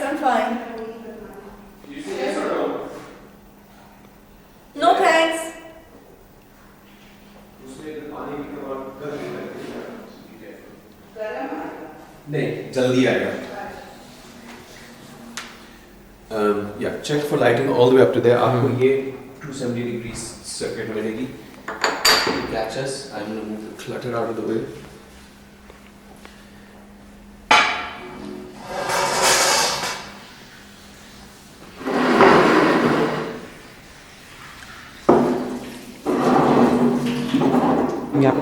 I'm fine. You say yes or no? No thanks. उसमें तो पानी भी कम गर्म गरम नहीं जल्दी आएगा. Yeah, check for lighting all the way up to there. आपको ये 270 degrees circuit मिलेगी. Catch us. I'm going to move the clutter out of the way. Yeah.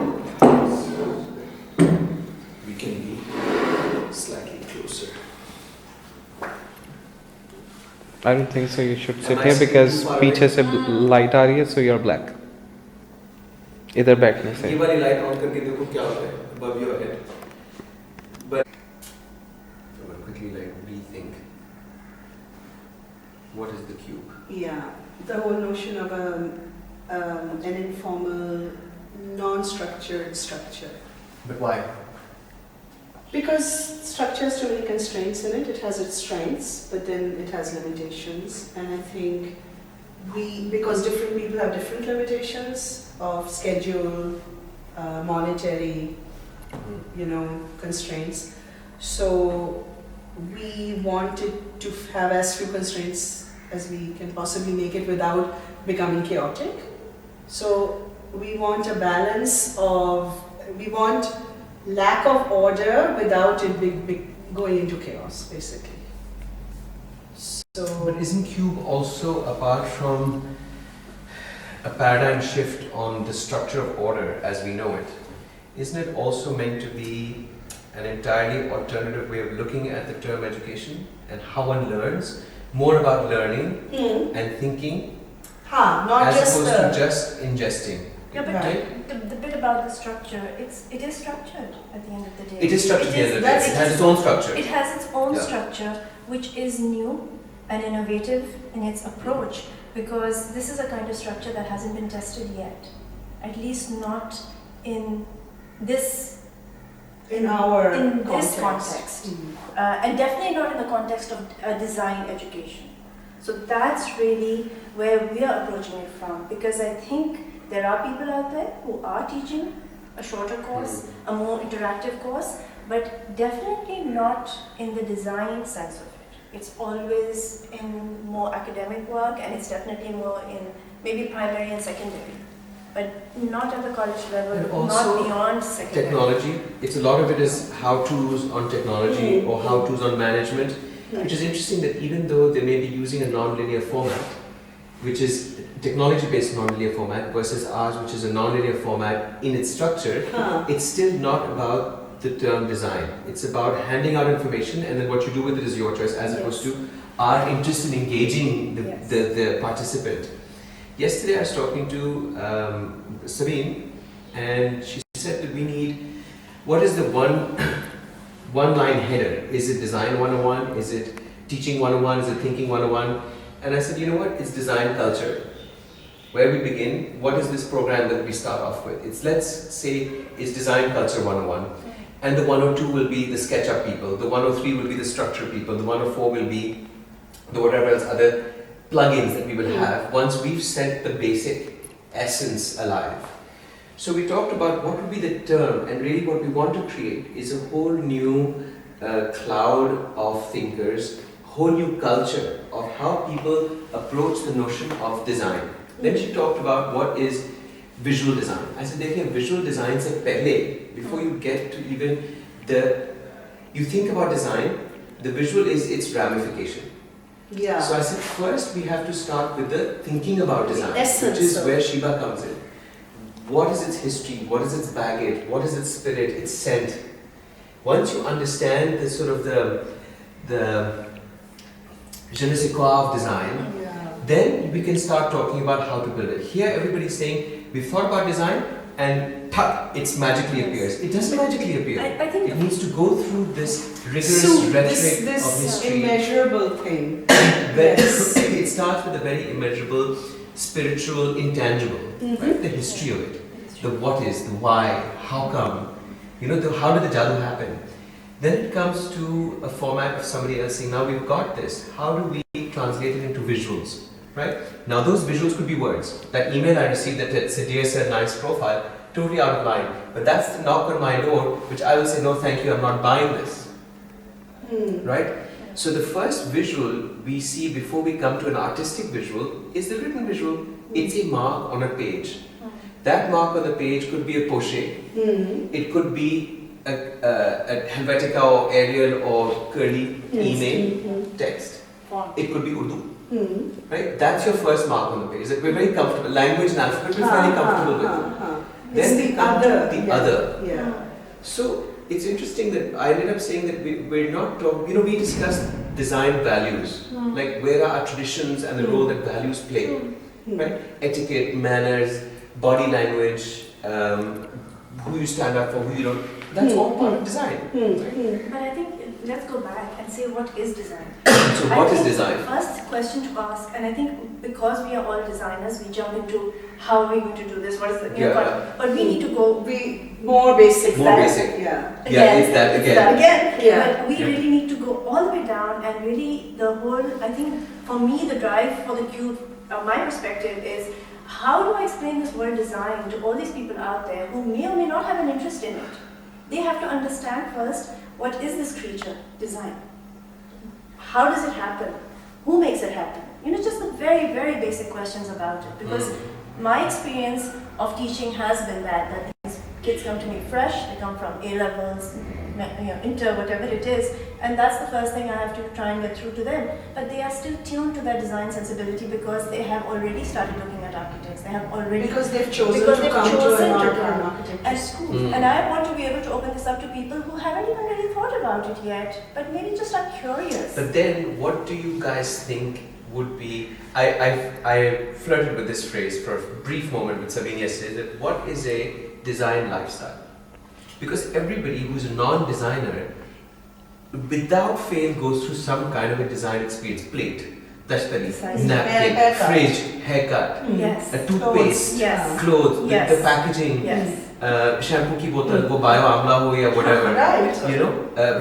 We can be slightly closer. I don't think so. You should sit Am I here sitting because too far पीछे away? से light आ रही है, so you're black. इधर बैठने से. ये वाली light on करके देखो क्या होता है above your head. But I'm gonna quickly like rethink. What is the cube? Yeah, the whole notion of an informal, non-structured structure. But why? Because structure has too many constraints in it. It has its strengths, but then it has limitations. And I think because different people have different limitations of schedule, monetary, constraints. So we wanted to have as few constraints as we can possibly make it without becoming chaotic. So we want a balance we want lack of order without it going into chaos, basically. So, But isn't cube also, apart from a paradigm shift on the structure of order as we know it, isn't it also meant to be an entirely alternative way of looking at the term education and how one learns, more about learning and thinking not as just opposed to just ingesting? Yeah, but Right. the bit about the structure, it is structured at the end of the day. It is structured at the end of the day. that's- It has its own structure. It has its own Yeah. structure, which is new and innovative in its approach, because this is a kind of structure that hasn't been tested yet, at least not in this in our context. And definitely not in the context of design education. So that's really where we are approaching it from, because I think there are people out there who are teaching a shorter course, a more interactive course, but definitely not in the design sense of it. It's always in more academic work, and it's definitely more in maybe primary and secondary, but not at the college level, And not also beyond secondary. Technology. It's a lot of it is how-tos on technology or how-tos on management, which is interesting that even though they may be using a non-linear format, which is technology-based non-linear format versus ours, which is a non-linear format in its structure, it's still not about the term design. It's about handing out information, and then what you do with it is your choice, as opposed to our interest in engaging the participant. Yesterday I was talking to Sabine, and she said that we need, what is the one line header? Is it design 101? Is it teaching 101? Is it thinking 101? And I said, you know what? It's design culture. Where we begin, what is this program that we start off with? It's, let's say, is design culture 101. And the 102 will be the SketchUp people. The 103 will be the structure people. The 104 will be the whatever else other plugins that we will have once we've set the basic essence alive. So we talked about what would be the term, and really what we want to create is a whole new cloud of thinkers, whole new culture of how people approach the notion of design. Then she talked about what is visual design. I said, देखिए visual design से पहले, before you get to even you think about design, the visual is its ramification. Yeah. So I said, first we have to start with the thinking about design, essence which is where Sheba comes in. What is its history? What is its baggage? What is its spirit? Its scent? Once you understand the sort of the je ne sais quoi of design, then we can start talking about how to build it. Here everybody's saying, we've thought about design and it magically appears. It doesn't magically appear. I think it needs to go through this rigorous rhetoric this of history. immeasurable thing. It starts with a very immeasurable, spiritual, intangible, right? The history of it. The what is, the why, how come, how did the jadoo happen? Then it comes to a format of somebody else saying, now we've got this, how do we translate it into visuals, right? Now those visuals could be words. That email I received that said, dear sir, nice profile, totally out of line. But that's the knock on my door, which I will say, no thank you, I'm not buying this, right? So the first visual we see before we come to an artistic visual is the written visual. It's a mark on a page. That mark on the page could be a poche. It could be a Helvetica or Arial or curly email text. It could be Urdu. Right? That's your first mark on the page. That we're very comfortable. Language and alphabet we're fairly comfortable with. Then the other. The other. Yeah. So it's interesting that I ended up saying that we're not talking, we discussed design values, like where are our traditions and the role that values play, right? Etiquette, manners, body language, who you stand up for, who you don't. That's all part of design. Right? But I think let's go back and say what is design. So what is design? The first question to ask, and I think because we are all designers, we jump into how are we going to do this, what is the but we need to go more basic. More basic. Yeah. It's that again. Yeah. But we really need to go all the way down and really the whole, I think for me the drive for the cube, my perspective is how do I explain this word design to all these people out there who may or may not have an interest in it? They have to understand first, what is this creature, design? How does it happen? Who makes it happen? Just the very, very basic questions about it. Because my experience of teaching has been that these kids come to me fresh, they come from A-levels, inter, whatever it is, and that's the first thing I have to try and get through to them. But they are still tuned to their design sensibility because they have already started looking at architects. They have already because they've chosen to come to an architecture school. And I want to be able to open this up to people who haven't even really thought about it yet, but maybe just are curious. But then, what do you guys think would be? I flirted with this phrase for a brief moment with Sabine yesterday. That what is a design lifestyle? Because everybody who's a non-designer, without fail, goes through some kind of a design experience. Plate, dashtari, napkin, fridge, haircut, a toothpaste, clothes, the packaging, shampoo ki bottle, wo bio amla ho ya whatever,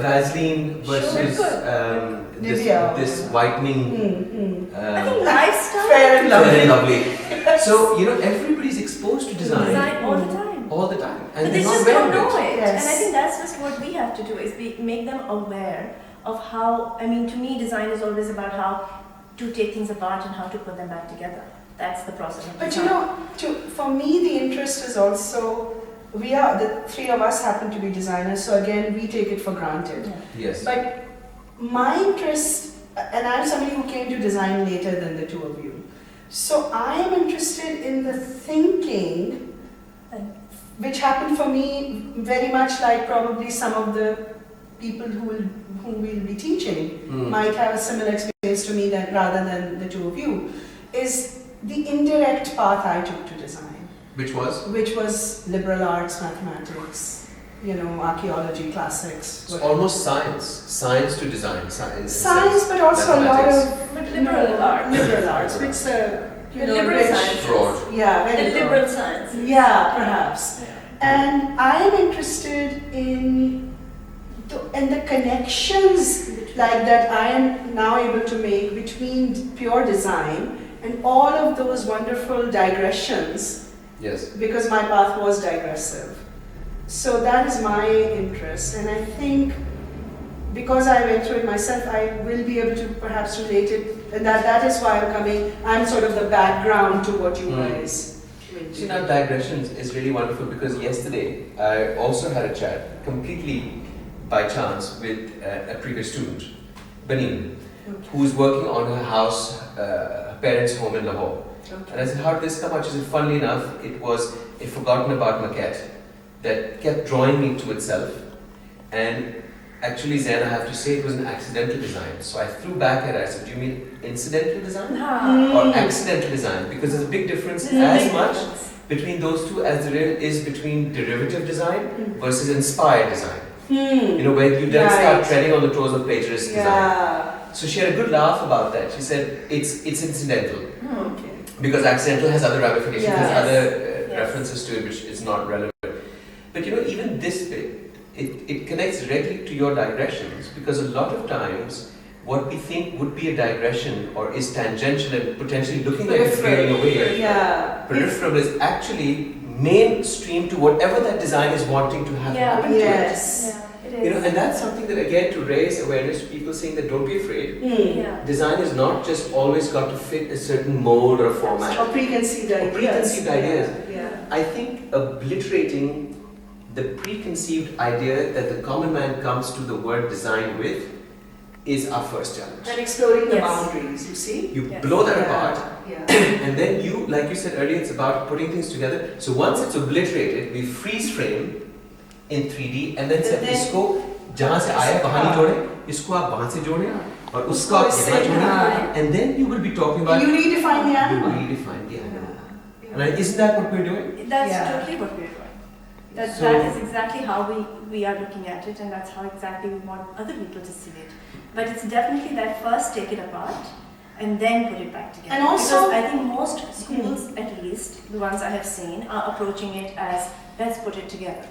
Vaseline versus this whitening. I think lifestyle. Fair and lovely. So everybody's exposed to design all the time. All the time, and but they they're just not don't aware of know it. it. Yes. And I think that's just what we have to do is make them aware of how, to me design is always about how to take things apart and how to put them back together. That's the process of design. But for me the interest is also, the three of us happen to be designers, so again we take it for granted. Yes. But my interest, and I'm somebody who came to design later than the two of you, so I am interested in the thinking, which happened for me very much like probably some of the people whom we'll be teaching might have a similar experience to me rather than the two of you, is the indirect path I took to design. Which was? Which was liberal arts, mathematics, archaeology, classics. It's almost science to design. Science, but also a lot of liberal arts. Liberal arts, which liberal rich, science. Broad. Yeah, very The broad. liberal science. Yeah, perhaps. And I am interested in the connections like that I am now able to make between pure design and all of those wonderful digressions. Yes. Because my path was digressive. So that is my interest, and I think because I went through it myself, I will be able to perhaps relate it, and that is why I'm sort of the background to what you guys will do. See, now digressions is really wonderful because yesterday I also had a chat completely by chance with a previous student, Baneem, who's working on her house, her parents' home in Lahore. Okay. And I said, how did this come out? She said, funnily enough, it was a forgotten about maquette that kept drawing me to itself. And actually, Zain, I have to say, it was an accidental design. So I threw back at her. I said, do you mean incidental design or accidental design? Because there's a big difference as much between those two as there is between derivative design versus inspired design. Where you then start treading on the toes of plagiarist design. So she had a good laugh about that. She said, it's incidental. Okay. Because accidental has other ramifications, Yes. has other references to it which is not relevant. But even this bit it connects directly to your digressions, because a lot of times what we think would be a digression or is tangential and potentially looking like it's veering away, peripheral is actually mainstream to whatever that design is wanting to have happen to it. Yes. Yeah, it is. You know, and that's something that again to raise awareness to people saying that don't be afraid. Yeah. Design is not just always got to fit a certain mold or format. Or preconceived ideas. Preconceived ideas. Yeah. I think obliterating the preconceived idea that the common man comes to the word design with is our first challenge. And exploring the Yes. boundaries, you see? You Yes. blow that Yeah. apart, Yeah. and then you, like you said earlier, it's about putting things together. So once it's obliterated, we freeze frame in 3D and then say इसको जहाँ से आया वहाँ नहीं जोड़े, इसको आप वहाँ से जोड़े और उसको आप यहाँ जोड़े, and then you will be talking about You redefine the you animal. redefine the animal. And isn't that what we're doing? That's Yeah. totally what we're doing. That So- that is exactly how we are looking at it, and that's how exactly we want other people to see it. But it's definitely that first take it apart and then put it back together. And also- because I think most schools, at least the ones I have seen, are approaching it as let's put it together.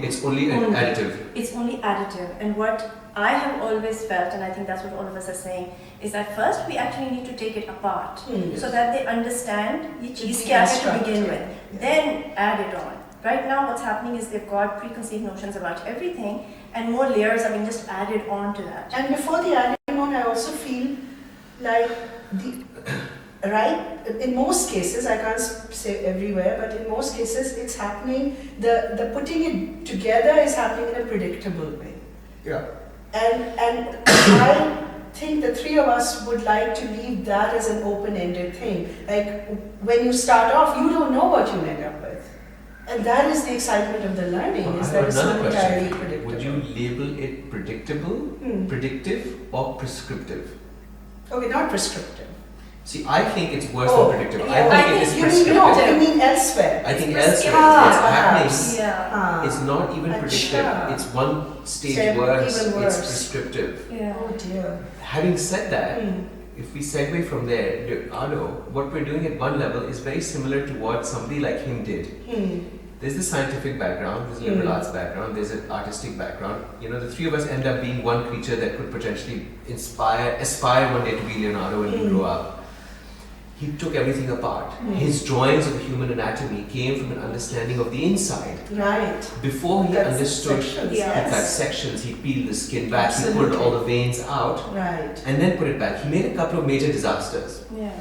It's only an Only. additive. It's only additive, and what I have always felt, and I think that's what all of us are saying, is that first we actually need to take it apart so that they understand ये चीज़ क्या है to begin with, then add it on. Right now what's happening is they've got preconceived notions about everything and more layers are being just added on to that. And before the adding on, I also feel like in most cases, I can't say everywhere, but in most cases it's happening, the putting it together is happening in a predictable way. Yeah. And I think the three of us would like to leave that as an open-ended thing. Like when you start off, you don't know what you end up with. And that is the excitement of the learning, I is have that it's another not entirely question. predictable. Would you label it predictable, predictive, or prescriptive? Okay, not prescriptive. See, I think it's worse Oh, than predictive. yeah, I I think it is think You mean, prescriptive. no, you mean elsewhere. I think Prescriptive. elsewhere what's perhaps. happening, Yeah. it's not even predictive. Acha. It's one stage Step worse. even It's worse. prescriptive. Yeah. Oh dear. Having said that, Hmm. if we segue from there, Arno, what we're doing at one level is very similar to what somebody like him did. Hmm. There's the scientific background, there's a liberal arts background, there's an artistic background. You know, the three of us end up being one creature that could potentially aspire one day to be Leonardo when we grow up. He took everything apart. His drawings of the human anatomy came from an understanding of the inside. Right. Before he Cuts understood, sections, he yes. cut sections, he peeled the skin back, he pulled Absolutely. all the veins out, Right. and then put it back. He made a couple of major disasters Yeah.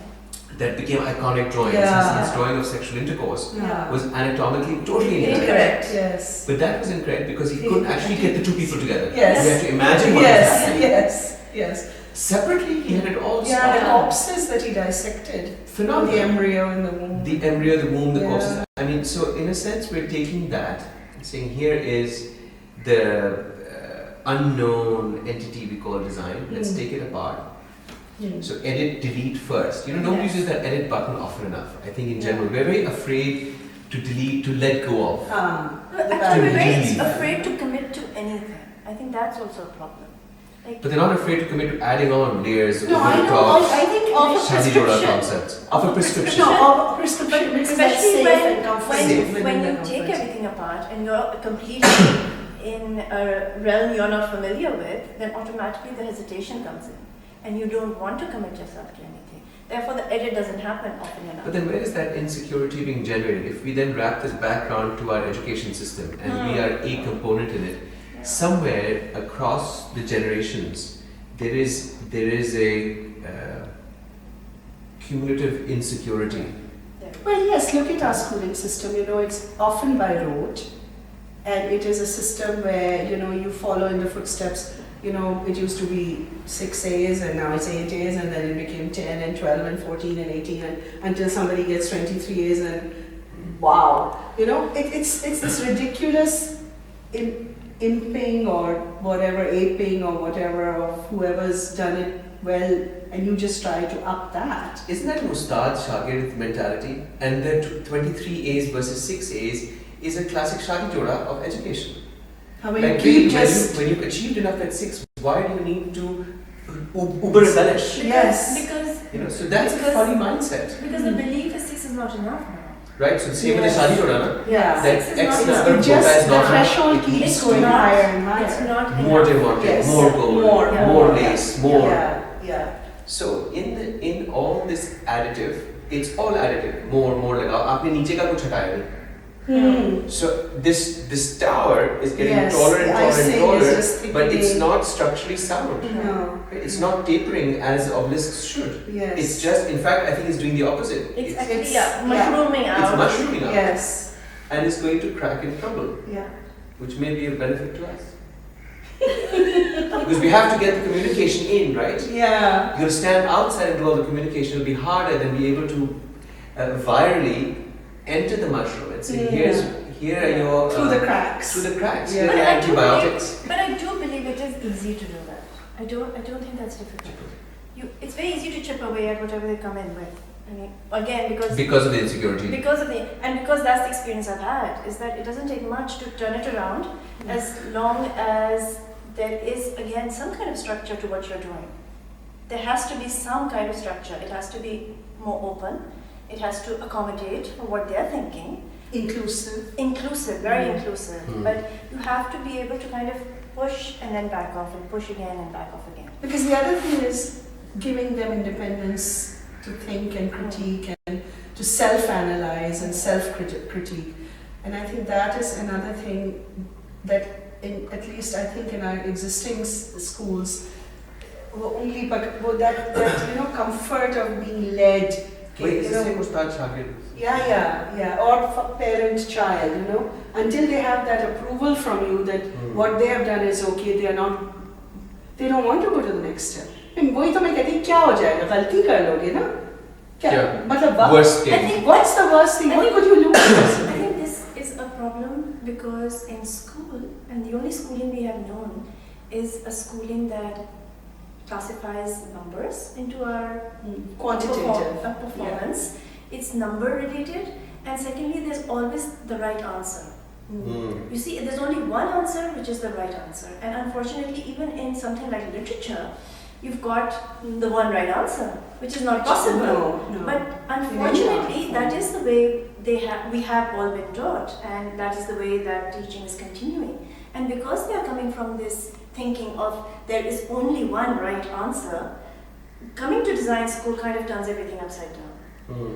that became iconic drawings. Yeah. His drawing of sexual intercourse Yeah. was anatomically totally incorrect. Incorrect. Yes. But that was incorrect because he couldn't actually get the two people together. Yes. You have to imagine what was Yes. happening. Yes. Yes. Separately, he had it all Yeah, the spotted. corpses that he dissected. Phenomenal. The embryo in the womb. The embryo, the womb, the Yeah. corpses. I mean, so in a sense, we're taking that and saying here is the unknown entity we call design. Let's take it apart. So edit, delete first. You know, nobody Yes. uses that edit button often enough. I think in general, we're very afraid to delete, to let go of. No, The actually, we're very boundaries. afraid to commit to anything. I think that's also a problem. Like, But they're not afraid to commit to adding on layers No, over I the know. top. I think of a Shadi Joda prescription. concept of a prescription. No, of a prescription because that's especially safe and when comfortable within when the you comfort take zone. everything apart and you're completely in a realm you're not familiar with, then automatically the hesitation comes in, and you don't want to commit yourself to anything. Therefore, the edit doesn't happen often enough. But then where is that insecurity being generated? If we then wrap this background to our education system and we are a component in it, somewhere across the generations, there is a cumulative insecurity. Well, yes, look at our schooling system. You know, it's often by rote, and it is a system where, you know, you follow in the footsteps. You know, it used to be 6 A's and now it's 8 A's, and then it became 10 and 12 and 14 and 18, and until somebody gets 23 A's and wow. You know, it's this ridiculous imping or whatever, aping or whatever of whoever's done it well, and you just try to up that. Isn't that an Ustad Shagird mentality? And the 23 A's versus 6 A's is a classic Shadi Joda of education. How when Like you keep really, just when you've achieved enough at 6, why do you need to uber embellish? Yes. Because You know, so that's a Because- funny mindset. the belief is 6 is not enough now. right? So the same with the Yes. shadi toda, na? Yeah. That Six is X not number enough. of quota is The not threshold keeps It's going not- higher and higher. It's not more enough. demanding, Yes. more gold, More, more yeah. lace, more. Yeah. So in all this additive, it's all additive. More लगाओ. आपने नीचे का कुछ हटाया नहीं. So this tower is getting Yes, taller and the taller and icing is taller, just but it's thickening. not structurally sound. No. It's not tapering as obelisks should. Yes. It's just, in fact, I think it's doing the opposite. It's actually It's- mushrooming It's out. mushrooming up Yes. and it's going to crack and crumble, Yeah. which may be a benefit to us. Because we have to get the communication in, right? Yeah. You'll stand outside and do all the communication. It'll be harder than be able to virally enter the mushroom and say, here are your Through the cracks. through the cracks. Yeah. Here are But the I do antibiotics. But I do believe it is easy to do that. I don't think that's difficult. It's very easy to chip away at whatever they come in with. I mean, again, Because of the insecurity. because that's the experience I've had, is that it doesn't take much to turn it around, as long as there is again some kind of structure to what you're doing. There has to be some kind of structure. It has to be more open. It has to accommodate for what they're thinking. Inclusive, very inclusive. But you have to be able to kind of push and then back off and push again and back off again. Because the other thing is giving them independence to think and critique and to self-analyze and self-critique. And I think that is another thing that, at least I think in our existing schools, only but that comfort of being led. Wait, is you know, this Ustad Shakir? Yeah. Or parent-child, until they have that approval from you that what they have done is okay, they don't want to go to the next step. वही तो मैं कहती क्या हो जाएगा गलती कर लोगे ना क्या मतलब worst case. what's the worst thing what could you lose? I think this is a problem because in school, and the only schooling we have known is a schooling that classifies numbers into our Quantitative performance. It's number related, and secondly, there's always the right answer. You see, there's only one answer which is the right answer, and unfortunately, even in something like literature, you've got the one right answer, which is not possible. No. But unfortunately, that is the way we have all been taught, and that is the way that teaching is continuing. And because they are coming from this thinking of there is only one right answer, coming to design school kind of turns everything upside down.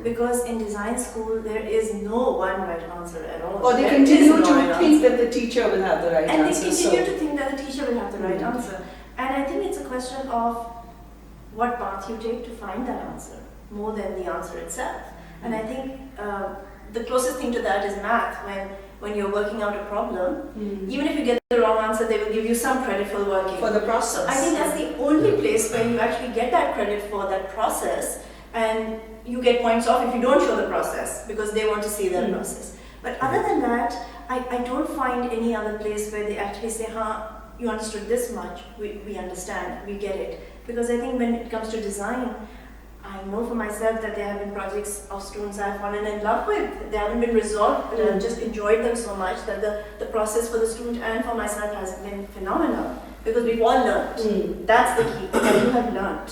Because in design school, there is no one right answer at all. Or they There continue is no to right think answer. that the teacher will have the right And answer. they continue to think that the teacher will have the right answer. And I think it's a question of what path you take to find that answer, more than the answer itself. And I think the closest thing to that is math. When you're working out a problem, even if you get the wrong answer, they will give you some credit for working. For the process. I think that's the only place where you actually get that credit for that process, and you get points off if you don't show the process because they want to see that process. But other than that, I don't find any other place where they actually say, you understood this much, we understand, we get it. Because I think when it comes to design, I know for myself that there have been projects of students I've fallen in love with. They haven't been resolved, but I've just enjoyed them so much that the process for the student and for myself has been phenomenal. Because we've all learned. That's the key, that you have learned.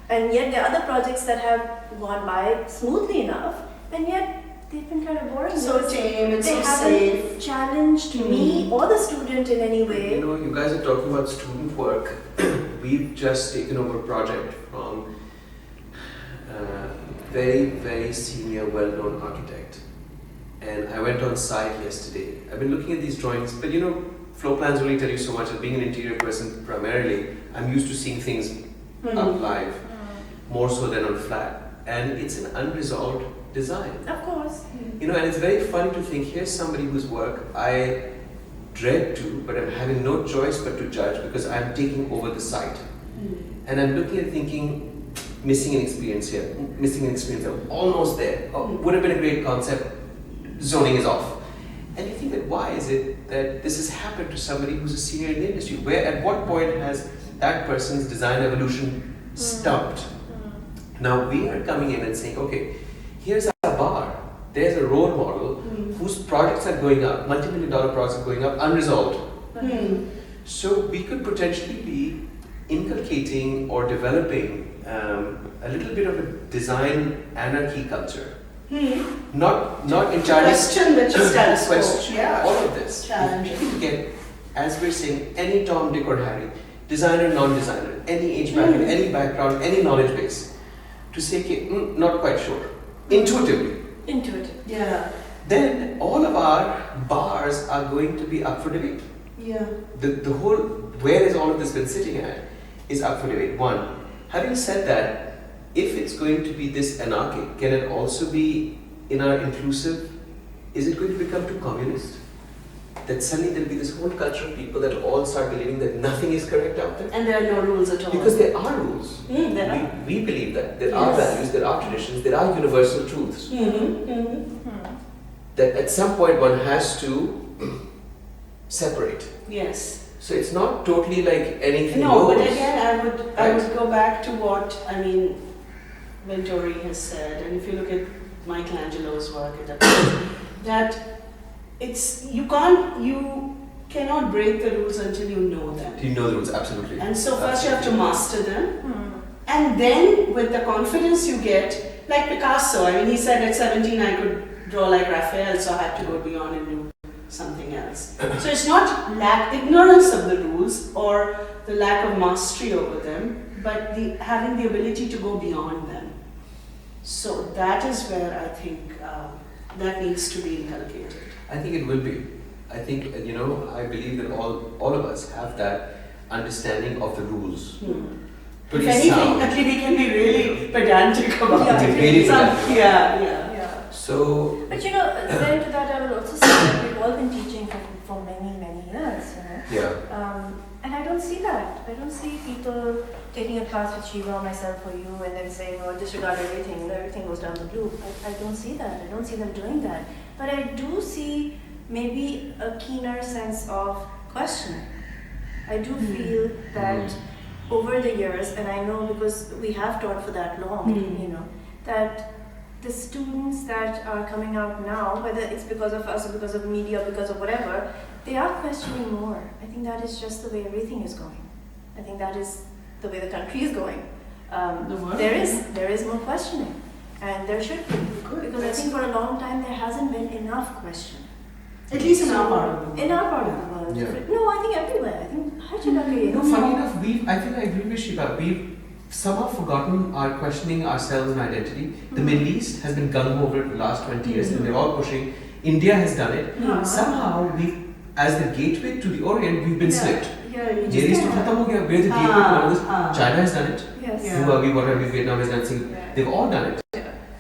And yet there are other projects that have gone by smoothly enough, and yet they've been kind of boring. So because tame and they so haven't safe. challenged me or the student in any way. You guys are talking about student work. We've just taken over a project from very, very senior, well-known architect. And I went on site yesterday. I've been looking at these drawings, but floor plans really tell you so much. As being an interior person primarily, I'm used to seeing things up live, more so than on flat. And it's an unresolved design. Of course. And it's very funny to think, here's somebody whose work I dread to, but I'm having no choice but to judge because I'm taking over the site. And I'm looking at thinking, missing an experience here, I'm almost there. Would have been a great concept, zoning is off. And you think that why is it that this has happened to somebody who's a senior in the industry? At what point has that person's design evolution stopped? Now we are coming in and saying, okay, here's our bar. There's a role model whose projects are going up, multi-million-dollar projects are going up, unresolved. So we could potentially be inculcating or developing a little bit of a design anarchy culture Not entirely Question the status quo. question Yeah. all of this. Challenge. If you get, as we're saying, any Tom, Dick, or Harry, designer, non-designer, any age bracket, any background, any knowledge base, to say, "Okay, not quite sure," intuitively, Intuitive. Yeah. then all of our bars are going to be up for debate. Yeah. The whole, where has all of this been sitting at, is up for debate. One, having said that, if it's going to be this anarchic, can it also be in our inclusive? Is it going to become too communist? That suddenly there'll be this whole culture of people that all start believing that nothing is correct out there? And there are no rules at all. Because there are rules. There are. We believe that. There are Yes. values, there are traditions, there are universal truths. Mm-hmm. That at some point one has to separate. Yes. So it's not totally like anything No, but goes. again, I would Right. go back to what Ventori has said, and if you look at Michelangelo's work, that you cannot break the rules until you know them. You know the rules, absolutely. And so first you have to master them, and then with the confidence you get, like Picasso. He said at 17 I could draw like Raphael, so I had to go beyond and do something else. So it's not ignorance of the rules or the lack of mastery over them, but having the ability to go beyond them. So that is where I think that needs to be inculcated. I think it will be. I think, I believe that all of us have that understanding of the rules. Pretty If anything, sound. I think we can be really pedantic about Yeah, it. really Some- pedantic. Yeah. Yeah. So, But then to that I will also say that we've all been teaching for many, many years, yeah. And I don't see that. I don't see people taking a class with Sheba or myself or you and then saying, "Oh, disregard everything, everything goes down the tube." I don't see that. I don't see them doing that. But I do see maybe a keener sense of questioning. I do feel that over the years, and I know because we have taught for that long, that the students that are coming out now, whether it's because of us or because of media or because of whatever, they are questioning more. I think that is just the way everything is going. I think that is the way the country is going. There is more questioning, and there should be, because I think for a long time there hasn't been enough question. At least in our part of the world. In our part of the world. Yeah. No, I think everywhere. I think Funny enough, I think I agree with Sheba. We've somehow forgotten our questioning ourselves and identity. The Middle East has been gung ho over it the last 20 years, and they're all pushing. India has done it. Somehow, as the gateway to the Orient, we've been slipped. Yeah, Near East to khatam ho gaya, we're the gateway to all this. China has done it. Yes. Yeah. Vietnam has done it. They've all done it.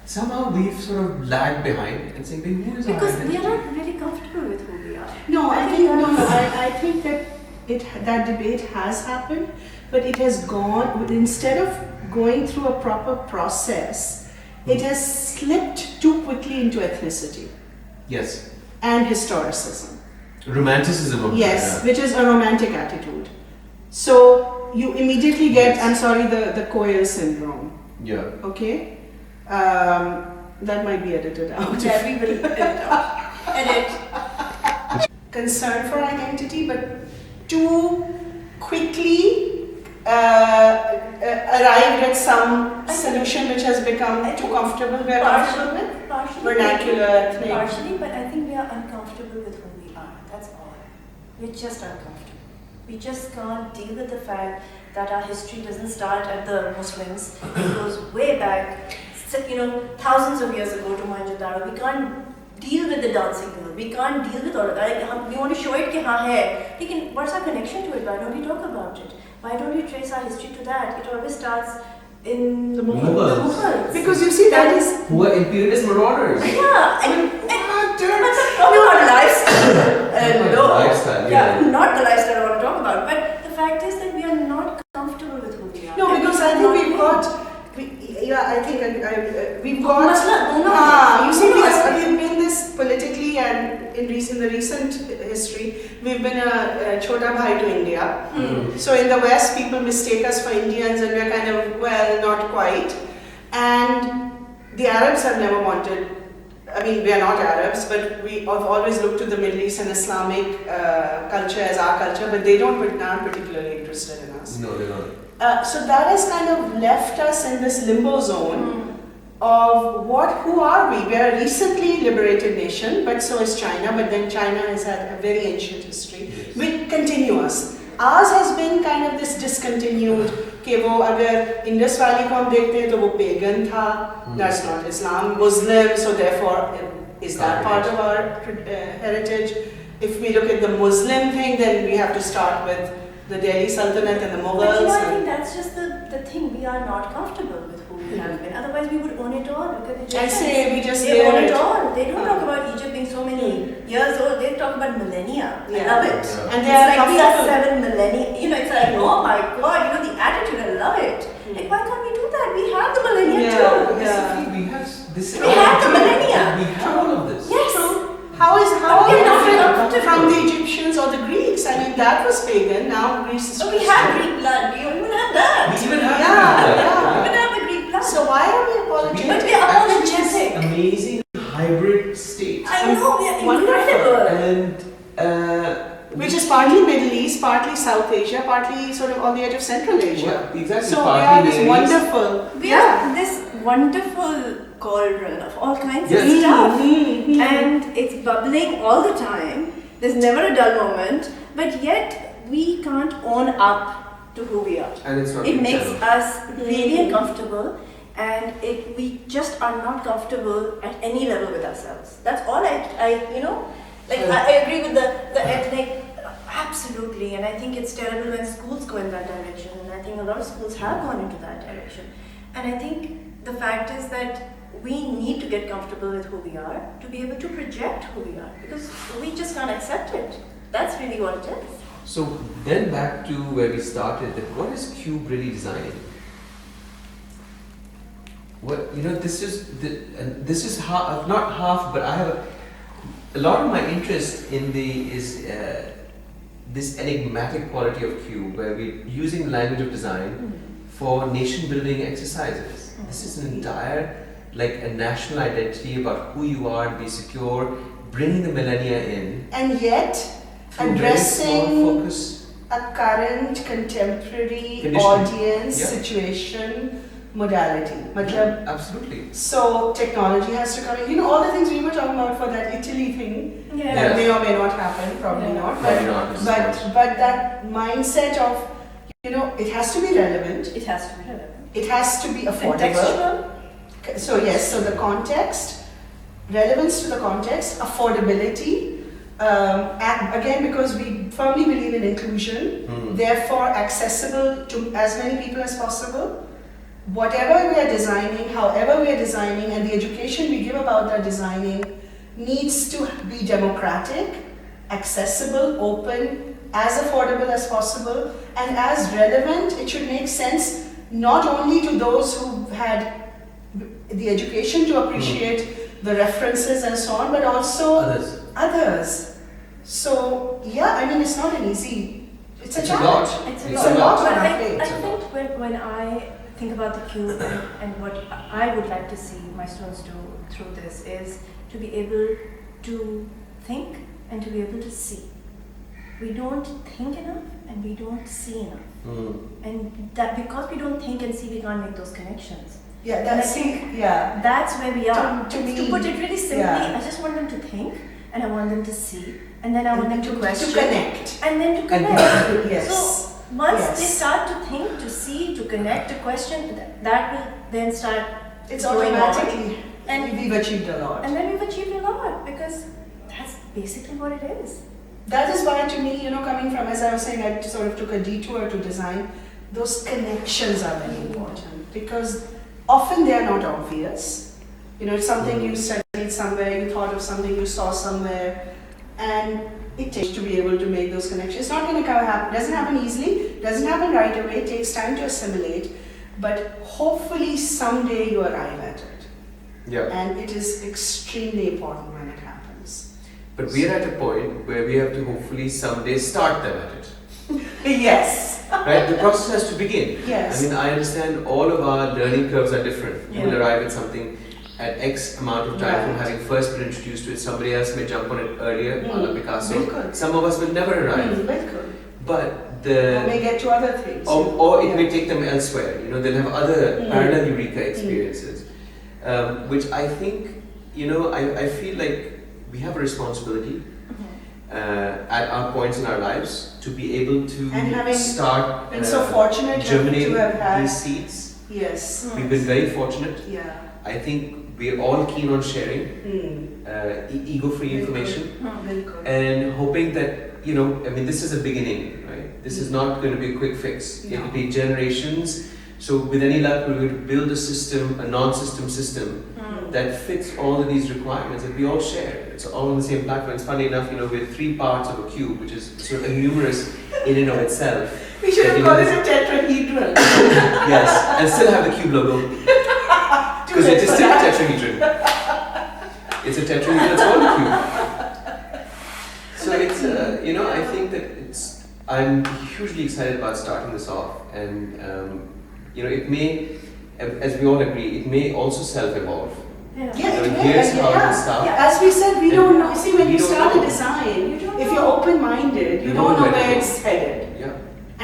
Somehow we've sort of lagged behind and saying, who is our Because we identity? are not really comfortable with who we are. No, I think that debate has happened, but it has gone, instead of going through a proper process, it has slipped too quickly into ethnicity Yes. and historicism. Romanticism of Yes, which is a romantic attitude. So you immediately get, Yes. I'm sorry, the Coyle syndrome. Yeah. Okay? That might be edited out. Yeah, we will edit out. Edit. Concern for identity, but too quickly arrived at some solution which has become too comfortable. We are comfortable with Partially. vernacular, ethnic. Partially, but I think we are uncomfortable with who we are. That's all. We're just uncomfortable. We just can't deal with the fact that our history doesn't start at the Muslims. It goes way back, thousands of years ago to Mohenjo-daro. We can't deal with the dancing girl. We can't deal with all of that. We want to show it कि हाँ है. लेकिन what's our connection to it? Why don't we talk about it? Why don't we trace our history to that? It always starts in The Mughals. Because you see, that is. Who are imperialist marauders? Yeah, and Turks. talking about lifestyle. No. Lifestyle, Yeah, yeah. not the lifestyle I want to talk about. But the fact is that we are not comfortable with who we are. No, And because we I are think not we've in. got. We've got. Masla, You see, Masla. we've been this politically, and in the recent history, we've been a chota bhai to India. So in the West, people mistake us for Indians, and we're kind of, well, not quite. And the Arabs have never wanted. We are not Arabs, but we have always looked to the Middle East and Islamic culture as our culture, but they aren't particularly interested in us. No, they're not. So that has kind of left us in this limbo zone of who are we? We are a recently liberated nation, but so is China. But then China has had a very ancient history, with continuous. Ours has been kind of this discontinued. कि वो अगर Indus valley को हम देखते हैं तो वो pagan था. That's not Islam. Muslim, so therefore, is that part of our heritage? If we look at the Muslim thing, then we have to start with the Delhi Sultanate and the Mughals. But I think that's just the thing. We are not comfortable with who we have been. Otherwise, we would own it all. Look at the I say we just they own layer it it. all. They don't talk about Egypt being so many years old. They talk about millennia. I love it. Yeah. And they It's are like we are comfortable. 7 millennia. You know, it's like, oh my God, you know, the attitude, I love it. Like, why can't we do that? We have the millennia Yeah. too. Basically, we have this. We have the millennia. We have all of this. Yes. How But are we're we not different comfortable. from the Egyptians or the Greeks? I mean, that was pagan. Now Greece is. So we have Greek blood. We even have that. We even have Yeah, that. yeah. We even have the Greek blood. So why are we We apologetic? But we are actually this apologetic. amazing hybrid state. I know, we are Wonderful. incredible. And Which is partly Middle East, partly South Asia, partly sort of on the edge of Central Asia. well, exactly. So we partly are this Middle East. wonderful. We are this wonderful cauldron of all kinds of Yes. stuff. Mm-hmm. And it's bubbling all the time. There's never a dull moment. But yet, we can't own up to who we are. And it's not It being makes channeled. us really uncomfortable. And we just are not comfortable at any level with ourselves. That's all I you know, like I agree with the ethnic, absolutely, and I think it's terrible when schools go in that direction, and I think a lot of schools have gone into that direction. And I think the fact is that we need to get comfortable with who we are to be able to project who we are, because we just can't accept it. That's really what it is. So then back to where we started, that what is Cube really designing? What, you know, this is half, not half, but I have a lot of my interest in this enigmatic quality of Cube, where we're using the language of design for nation building exercises. This is an entire, like a national identity about who you are, be secure, bringing the millennia in. And yet, through very small addressing focus. a current contemporary Condition. audience, Yeah. situation, modality. Matlab, Absolutely. so technology has to come in. You know, all the things we were talking about for that Italy thing, Yeah. that may or may not happen, probably Yeah. not. Probably not, this is But that mindset of, you know, it has to be relevant, It has to be relevant. it has to be affordable. Contextual. So yes, so the context, relevance to the context, affordability, and again, because we firmly believe in inclusion, therefore accessible to as many people as possible. Whatever we are designing, however we are designing, and the education we give about that designing needs to be democratic, accessible, open, as affordable as possible, and as relevant. It should make sense not only to those who had the education to appreciate the references and so on, but also others. So yeah, I mean, it's not an easy, it's a It's a challenge. lot. It's It's a a lot. lot. But on our I plate. think when I think about the cube and what I would like to see my students do through this is to be able to think and to be able to see. We don't think enough and we don't see enough. And that because we don't think and see, we can't make those connections. Yeah, And I that's think yeah. that's where we are. To me, To put it really simply, yeah. I just want them to think and I want them to see and then I want them to question. To connect. And then to And connect. Yes. So once Yes. they start to think, to see, to connect, to question, that will then start It's going on. automatically, And- we've achieved a lot. And then we've achieved a lot because that's basically what it is. That is why, to me, you know, coming from, as I was saying, I sort of took a detour to design, those connections are very important because often they are not obvious. You know, it's something you studied somewhere, you thought of something you saw somewhere, and it takes to be able to make those connections. It's not going to happen, doesn't happen easily, doesn't happen right away, it takes time to assimilate, but hopefully someday you arrive at it. Yeah. And it is extremely important when it happens. But we are at a point where we have to hopefully someday start them at it. Yes. Right? The process has to begin. Yes. I mean, I understand all of our learning curves are different. You will Yeah. arrive at something at X amount of time from Right. having first been introduced to it. Somebody else may jump on it earlier, a la Picasso. Bilkul. Some of us will never arrive. Bilkul. But Or may the get to other things. or it Yeah. may take them elsewhere. You know, they'll have other Mm. parallel eureka experiences. which I think, I feel like we have a responsibility at our points in our lives to be able to And having start been so fortunate germinate to have had these seeds. yes, We've been very fortunate. yeah, I think we're all keen on sharing ego-free information Bilkul. and hoping that, this is a beginning, right? This is not going to be a quick fix. No. It'll be generations. So with any luck, we're going to build a system, a non-system system that fits all of these requirements that we all share. It's all on the same platform. It's funny enough, we're 3 parts of a cube, which is sort of numerous in and of itself. We should have That, called it a tetrahedron. Yes, and still have the cube logo. Because it is still a tetrahedron. It's a tetrahedron, it's all a cube. So it's, I think that I'm hugely excited about starting this off. And, it may, as we all agree, it may also self-evolve. Yeah. Yeah, it will. Here's how Yeah. it starts. Yeah, as we said, we don't know. See, when We you don't start know. a design, You don't if know. you're open-minded, you You don't don't know know where where it's headed. Yeah,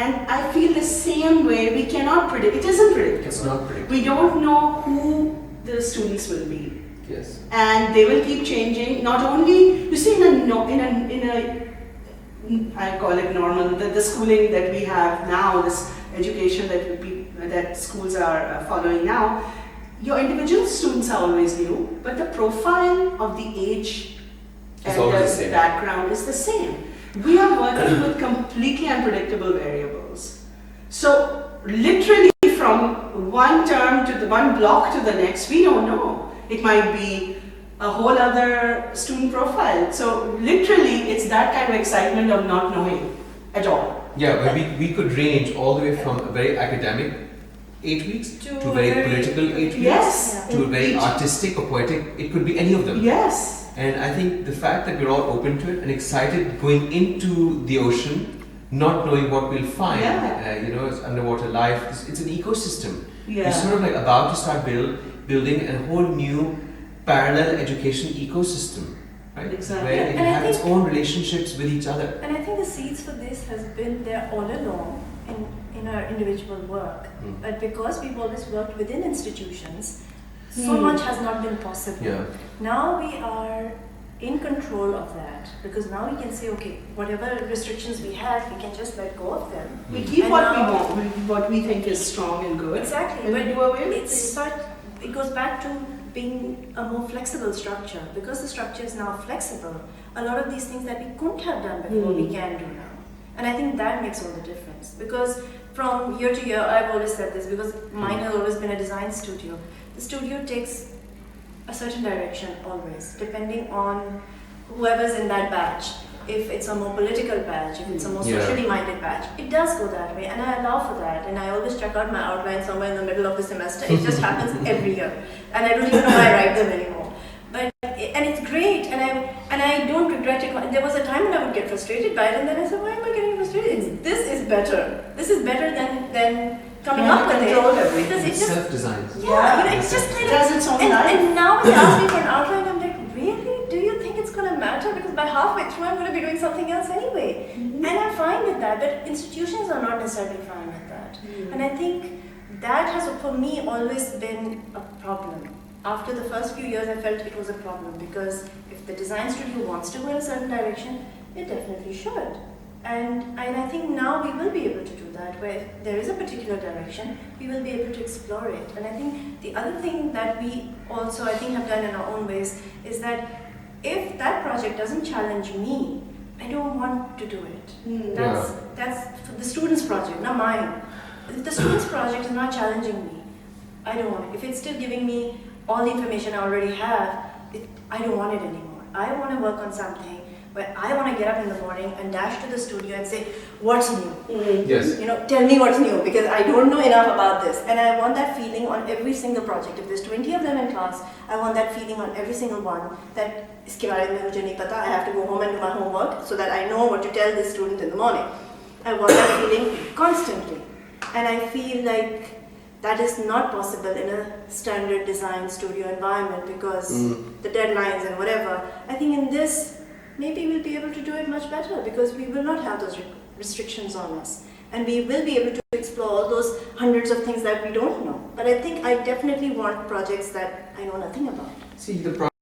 And I feel the same way. We cannot predict. It isn't predictable. it's not predictable. We don't know who the students will be, Yes. and they will keep changing. Not only you see in a I call it normal the schooling that we have now, this education that schools are following now. Your individual students are always new, but the profile of the age It's and always the the same. background is the same. We are working with completely unpredictable variables. So literally from one term to the one block to the next, we don't know. It might be a whole other student profile. So literally it's that kind of excitement of not knowing at all. Yeah, but we could range all the way from a very academic 8 weeks To to very very- political 8 weeks Yes. to a very Each- artistic or poetic. It could be any of them. Yes. And I think the fact that we're all open to it and excited going into the ocean, not knowing what we'll find, Yeah. as underwater life, it's an ecosystem. Yeah. You're sort of like about to start building a whole new parallel education ecosystem, right? Exactly. Where it And I has its think- own relationships with each other. And I think the seeds for this has been there all along in our individual work. But because we've always worked within institutions, so much has not been possible. Yeah. Now we are in control of that because now we can say, okay, whatever restrictions we had, we can just let go of them. We keep And what we now- want, what we think is strong and good. Exactly, And we but do away with it goes back to being a more flexible structure. Because the structure is now flexible, a lot of these things that we couldn't have done before, we can do now. And I think that makes all the difference. Because from year to year, I've always said this, because mine has always been a design studio. The studio takes a certain direction always, depending on whoever's in that batch. If it's a more political batch, if it's a more Yeah. socially minded batch, it does go that way, and I allow for that. And I always check out my outline somewhere in the middle of the semester. It just happens every year, and I don't even know why I write them anymore. And it's great, and I don't regret it. There was a time when I would get frustrated by it, and then I said, why am I getting frustrated? This is better. This is better than coming up with it. Control everything. Because it It's just self-designed. it's just kind It of. has its own life. And now when they ask me for an outline, I'm like, really? Do you think it's going to matter? Because by halfway through, I'm going to be doing something else anyway. And I'm fine with that. But institutions are not necessarily fine with that. And I think that has, for me, always been a problem. After the first few years, I felt it was a problem because if the design studio wants to go in a certain direction, it definitely should. And I think now we will be able to do that, where if there is a particular direction, we will be able to explore it. And I think the other thing that we also, I think, have done in our own ways is that if that project doesn't challenge me, I don't want to do it. That's for the students' project, not mine. If the students' project is not challenging me, I don't want it. If it's still giving me all the information I already have, I don't want it anymore. I want to work on something where I want to get up in the morning and dash to the studio and say, what's new? Yes. Tell me what's new, because I don't know enough about this. And I want that feeling on every single project. If there's 20 of them in class, I want that feeling on every single one that iske baare mein mujhe nahi pata. I have to go home and do my homework so that I know what to tell this student in the morning. I want that feeling constantly. And I feel like that is not possible in a standard design studio environment because the deadlines and whatever. I think in this, maybe we'll be able to do it much better because we will not have those restrictions on us. And we will be able to explore all those hundreds of things that we don't know. But I think I definitely want projects that I know nothing about. See, the